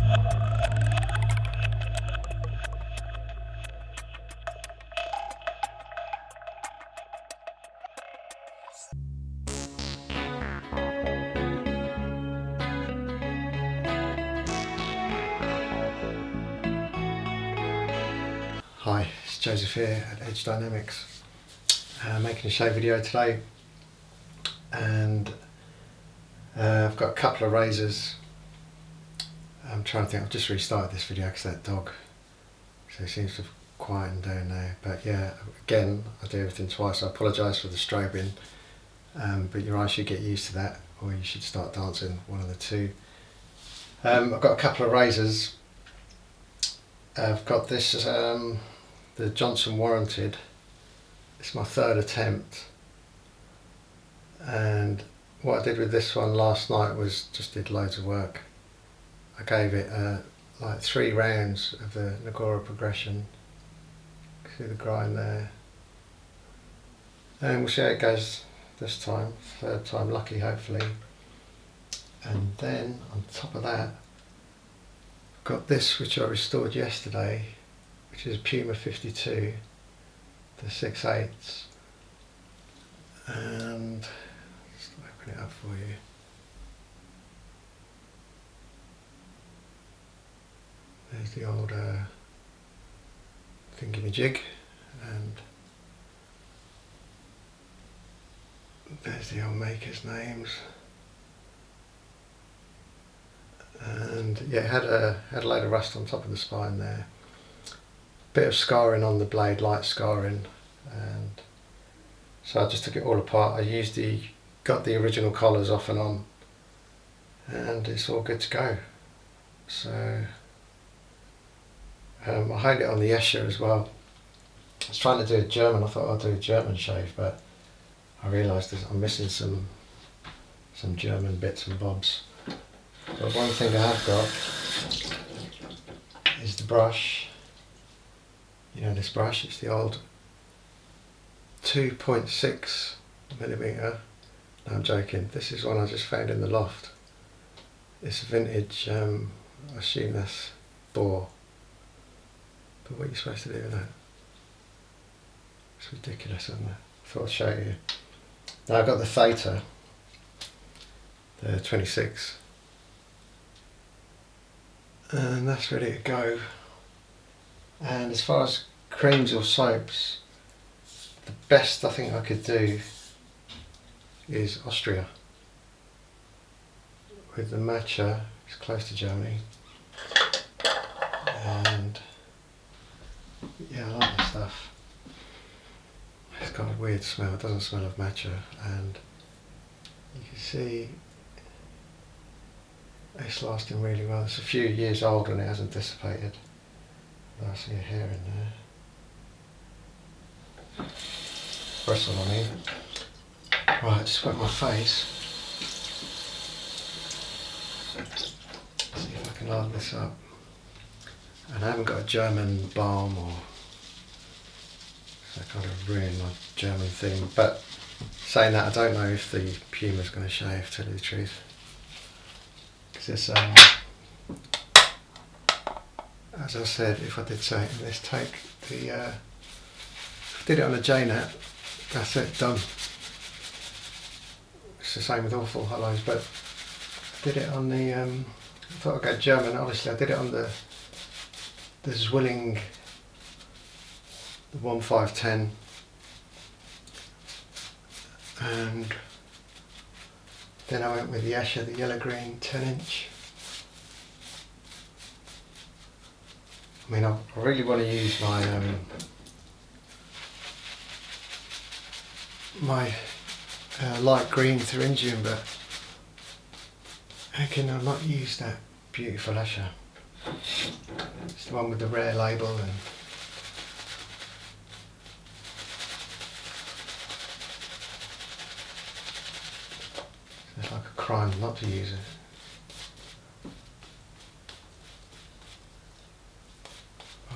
Hi, it's Joseph here at Edge Dynamics, making a show video today, and I've got a couple of razors. I'm trying to think, I've just restarted this video because that dog, so it seems to have quietened down now. But yeah, again, I do everything twice. I apologise for the strobing, but your eyes should get used to that, or you should start dancing, one of the two. I've got a couple of razors. I've got this, the Johnson Warranted. It's my third attempt, and what I did with this one last night was just did loads of work. I gave it like 3 rounds of the Nagora progression. See the grind there, and we'll see how it goes this time, third time lucky hopefully. And then on top of that, got this which I restored yesterday, which is Puma 52, the 6/8, and just open it up for you. There's the old thingamajig, and there's the old makers' names. And yeah, it had a load of rust on top of the spine there. Bit of scarring on the blade, light scarring, and so I just took it all apart. I got the original collars off and on, and it's all good to go. So I had it on the Escher as well. I was trying to do a German. I thought I'll do a German shave, but I realised I'm missing some German bits and bobs. But one thing I have got is the brush. You know this brush, it's the old 2.6mm. No, I'm joking. This is one I just found in the loft. It's vintage, I assume that's boar. But what are you supposed to do with that? It's ridiculous, isn't it? I thought I'd show you. Now I've got the Theta, the 26. And that's ready to go. And as far as creams or soaps, the best I think I could do is Austria with the matcha. It's close to Germany, and yeah, I like this stuff. It's got a weird smell. It doesn't smell of matcha, and you can see it's lasting really well. It's a few years old and it hasn't dissipated. I see a hair in there. Bristle, I mean. Right, just wet my face. See if I can line this up. And I haven't got a German balm, or so I kind of ruined my German thing. But saying that, I don't know if the Puma's going to shave, to tell you the truth. Because as I said, if I did say it in this take, if I did it on a JNAT, that's it, done. It's the same with all full hollows, but I did it on the, I thought I'd go German. Obviously I did it on the Zwilling, the 1510, and then I went with the Escher, the yellow green 10-inch. I mean, I really want to use my light green Thuringian, but how can I not use that beautiful Escher? It's the one with the rare label, and it's like a crime not to use it.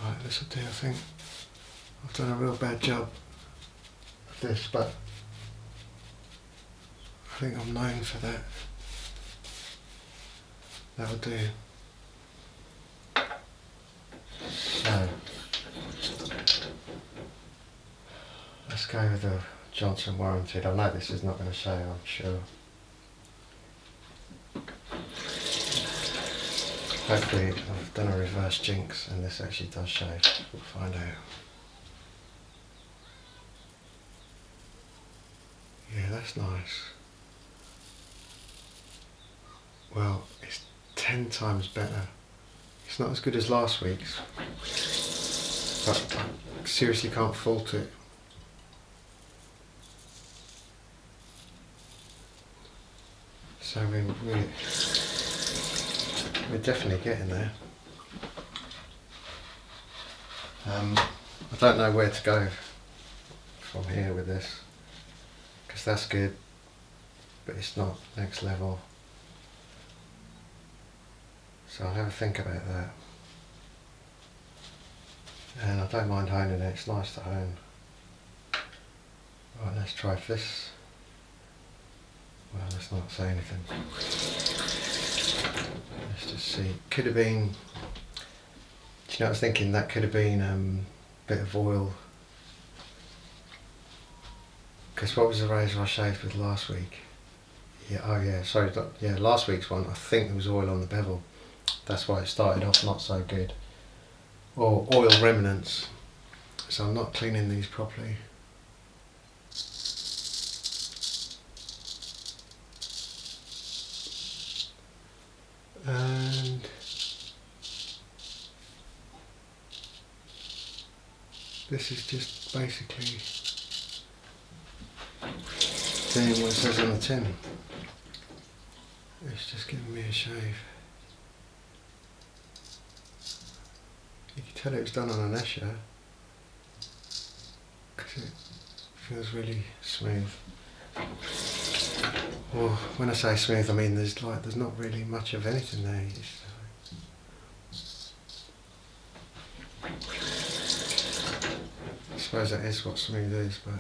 Right, this will do, I think. I've done a real bad job of this, but I think I'm known for that. That'll do. Let's go with the Johnson warranted. I know this is not going to show, I'm sure. Hopefully I've done a reverse jinx and this actually does shave. We'll find out. Yeah, that's nice. Well, it's 10 times better. It's not as good as last week's, but I seriously can't fault it. So we're definitely getting there. I don't know where to go from here with this, because that's good, but it's not next level. So I'll have a think about that. And I don't mind honing it, it's nice to hone. Right, let's try this. Well, let's not say anything. Let's just see. Could have been, do you know, I was thinking that could have been a bit of oil. Because what was the razor I shaved with last week? Yeah, oh yeah, sorry, yeah, last week's one, I think there was oil on the bevel. That's why it started off not so good. Or oil remnants. So I'm not cleaning these properly. And this is just basically doing what it says on the tin. It's just giving me a shave. You can tell it was done on an Escher because it feels really smooth. Or when I say smooth, I mean there's not really much of anything there. I suppose that is what smooth is, but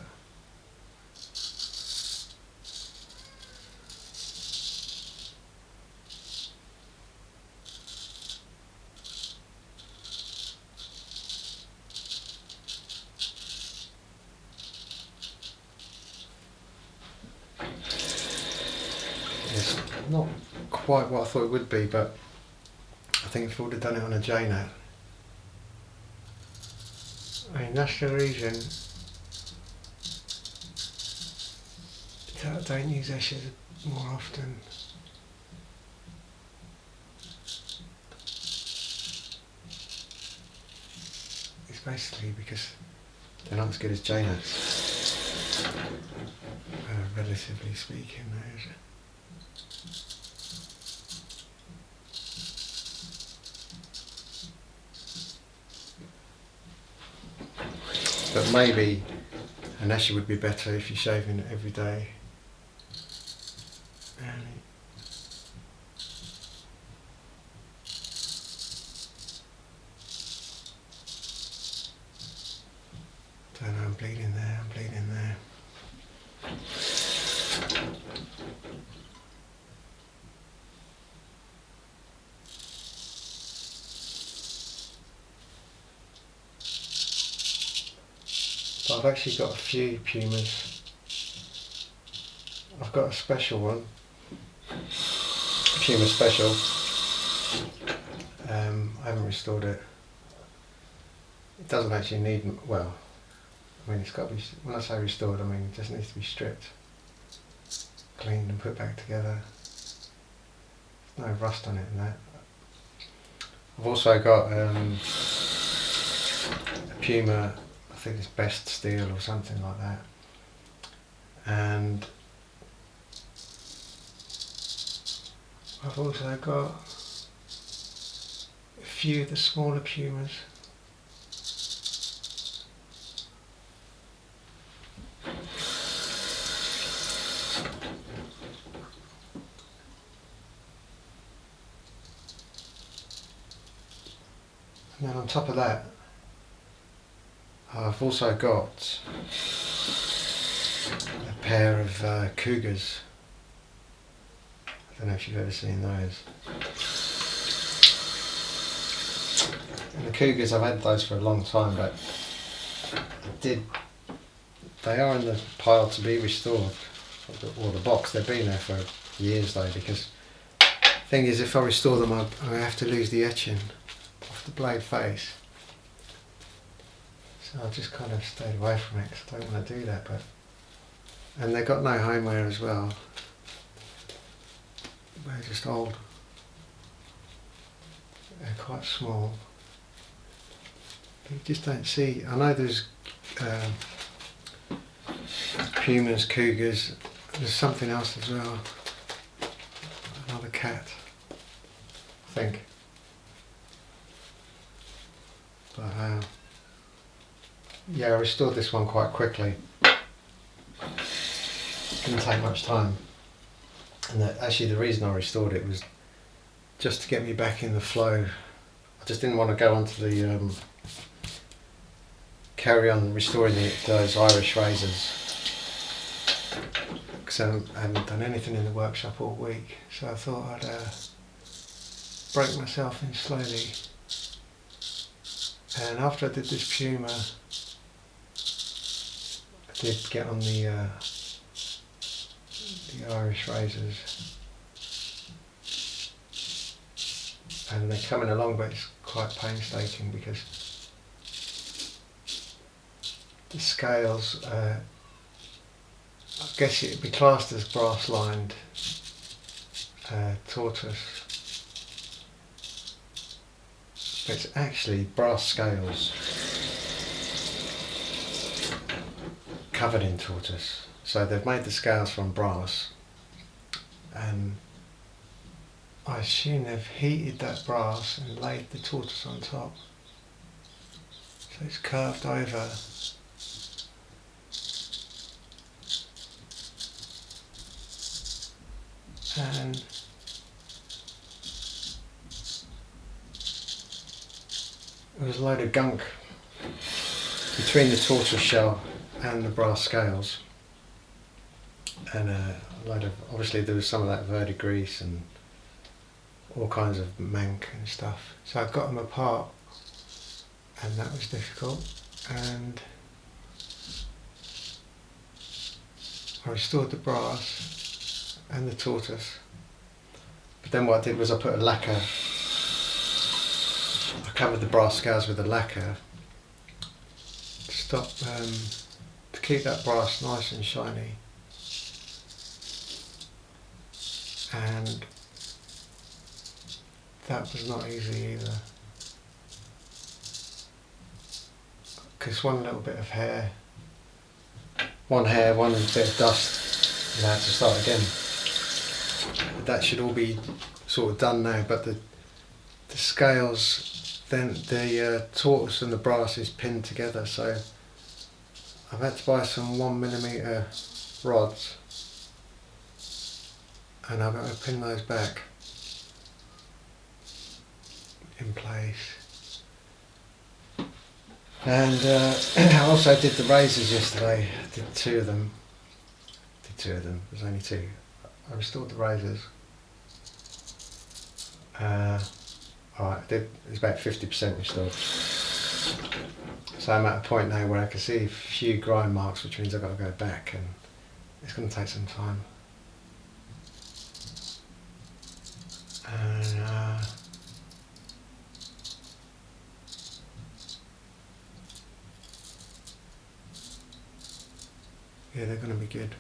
it's not quite what I thought it would be, but I think if I would have done it on a J-Nat, I mean that's the reason that I don't use Eschers more often. It's basically because they're not as good as J-Nats, relatively speaking. But maybe an Escher would be better if you're shaving it every day. Don't know, I'm bleeding there, I'm bleeding there. But I've actually got a few Pumas. I've got a special one, Puma Special. I haven't restored it. It doesn't actually need, well, I mean it's got to be, when I say restored I mean it just needs to be stripped, cleaned and put back together. There's no rust on it and that. I've also got a Puma, I think it's Best Steel or something like that, and I've also got a few of the smaller Pumas. And then on top of that, I've also got a pair of Cougars. I don't know if you've ever seen those. And the Cougars, I've had those for a long time, but I did they are in the pile to be restored, or the box. They've been there for years though, because the thing is, if I restore them, I have to lose the etching off the blade face. So I just kind of stayed away from it because I don't want to do that. And they've got no homeware as well. They're just old. They're quite small. But you just don't see. I know there's Pumas, Cougars. There's something else as well. Another cat, I think. But yeah, I restored this one quite quickly. Didn't take much time. And actually the reason I restored it was just to get me back in the flow. I just didn't want to go onto the carry on restoring those Irish razors, because I haven't done anything in the workshop all week. So I thought I'd break myself in slowly. And after I did this Puma, I did get on the Irish razors, and they're coming along, but it's quite painstaking because the scales, I guess it'd be classed as brass lined tortoise, but it's actually brass scales covered in tortoise. So they've made the scales from brass, and I assume they've heated that brass and laid the tortoise on top. So it's curved over. And there was a load of gunk between the tortoise shell and the brass scales. And a load of, obviously there was some of that verdigris and all kinds of mank and stuff. So I got them apart, and that was difficult. And I restored the brass and the tortoise. But then what I did was I put a lacquer, I covered the brass scales with a lacquer to stop, to keep that brass nice and shiny. And that was not easy either, because one little bit of hair, one bit of dust, and I had to start again. But that should all be sort of done now, but the scales, then the tortoise and the brass is pinned together, so I've had to buy some 1mm rods, and I've got to pin those back in place. And I also did the razors yesterday. I did two of them. There's only two. I restored the razors. Alright, it's about 50% restored. So I'm at a point now where I can see a few grind marks, which means I've got to go back, and it's going to take some time. And yeah, they're going to be good.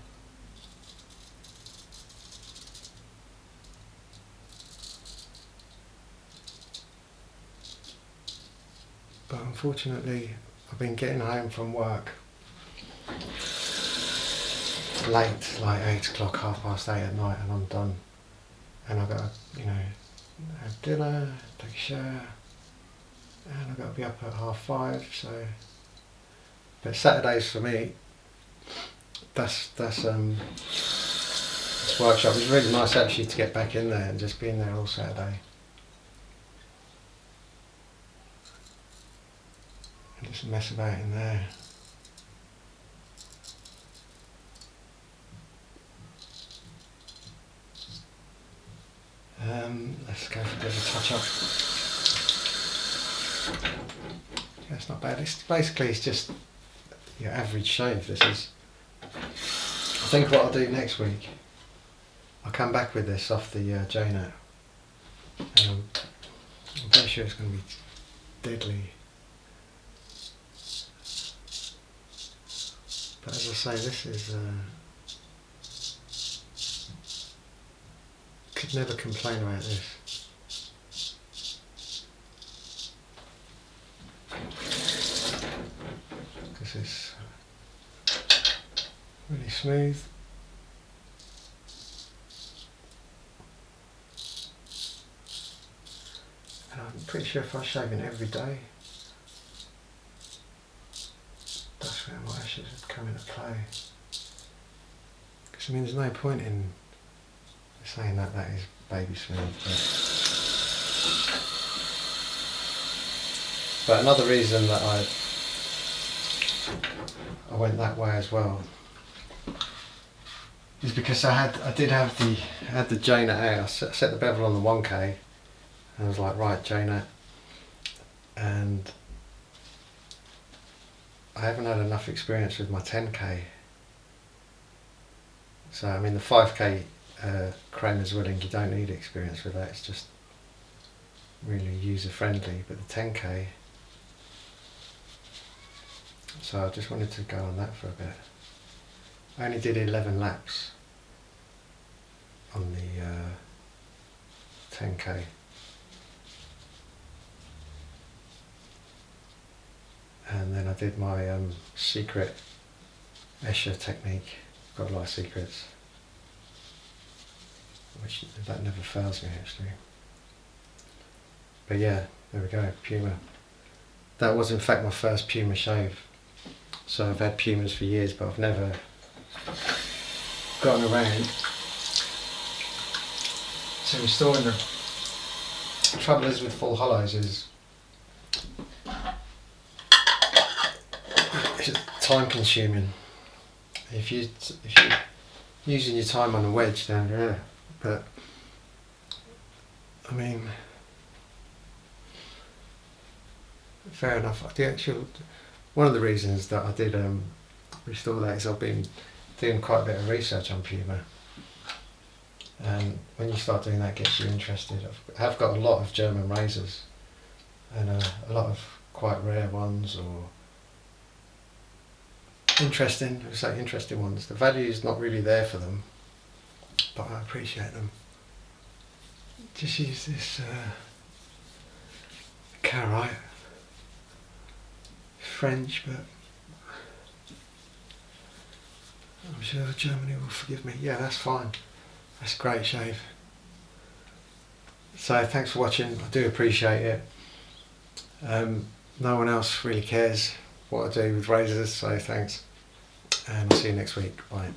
But unfortunately, I've been getting home from work late, like 8 o'clock, 8:30 at night, and I'm done. And I've got to, have dinner, take a shower, and I've got to be up at 5:30, so. But Saturdays for me, that's workshop. It's really nice actually to get back in there and just be in there all Saturday. And just mess about in there. Let's go for a bit of a touch up. Yeah, it's not bad. It's just your average shave. This is think what I'll do next week, I'll come back with this off the J-Nut, and I'm pretty sure it's going to be deadly. But as I say, this is could never complain about this. Because it's really smooth. And I'm pretty sure if I shave it every day, that's where my ashes would come into play. Because I mean, there's no point in saying that is baby smooth. But another reason that I went that way as well is because I had the J-Nut out. I set the bevel on the 1K, and I was like, right, J-Nut, and I haven't had enough experience with my 10K. So I mean, the 5K crane is willing, you don't need experience with that, it's just really user friendly, but the 10K, so I just wanted to go on that for a bit. I only did 11 laps on the 10K, and then I did my secret Escher technique. Got a lot of secrets, which that never fails me actually. But yeah, there we go, Puma. That was in fact my first Puma shave. So I've had Pumas for years, but I've never gotten around to installing them. The trouble is with full hollows is it's time consuming. If you're using your time on a wedge, then yeah, but I mean, fair enough. The actual one of the reasons that I did restore that is I've been doing quite a bit of research on Puma, and when you start doing that, it gets you interested. I've got a lot of German razors, and a lot of quite rare ones, or interesting ones. The value is not really there for them, but I appreciate them. Just use this carite. French, but I'm sure Germany will forgive me. Yeah, that's fine. That's a great shave. So thanks for watching. I do appreciate it. No one else really cares what I do with razors, so thanks, and I'll see you next week. Bye.